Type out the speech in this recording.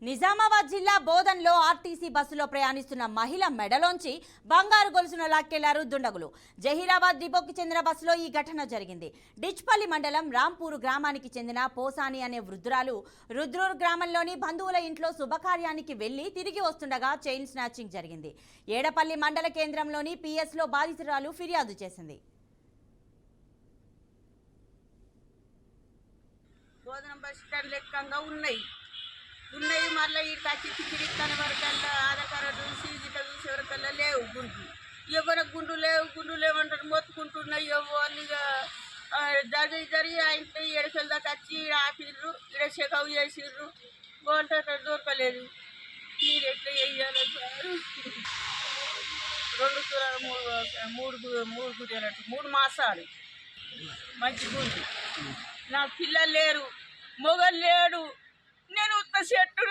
నిజామాబాద్ జిల్లా బోధన్లో ఆర్టీసీ బస్సులో ప్రయాణిస్తున్న మహిళ మెడలోంచి బంగారు గొలుసును లాక్కెళ్లారు దుండగులు. జహీరాబాద్ డిపోకి చెందిన బస్సులో ఈ ఘటన జరిగింది. డిచ్పల్లి మండలం రాంపూరు గ్రామానికి చెందిన పోసాని అనే వృద్ధురాలు రుద్రూర్ గ్రామంలోని బంధువుల ఇంట్లో శుభకార్యానికి వెళ్లి తిరిగి వస్తుండగా చైన్ స్నాచింగ్ జరిగింది. ఏడపల్లి మండల కేంద్రంలోని పిఎస్లో బాధితురాలు ఫిర్యాదు చేసింది. బోధన బస్ స్టాండ్ లెక్కంగా ఉన్నాయి మళ్ళీ ఇటు వచ్చి తిరిగిస్తాను వరకల్లా ఆధార్ కార్డు సీజీలో చూసే వరకల్లా లేవు గుండు. ఎవరికి గుండు లేవంటారు మొత్తుకుంటున్నాయి. వాళ్ళు జరిగి ఆ ఇంట్లో ఎడకల దాకా వచ్చి ఆపిర్రు, ఇక్కడ చెకప్ చేసిర్రు. గోల్ట దొరకలేదు. మీరు ఎట్లా వేయాలి సార్? 3 మాసాలు మంచి గుండు. నా పిల్లలు లేరు, మొగలు లేడు. నేను ఉత్త చెట్టు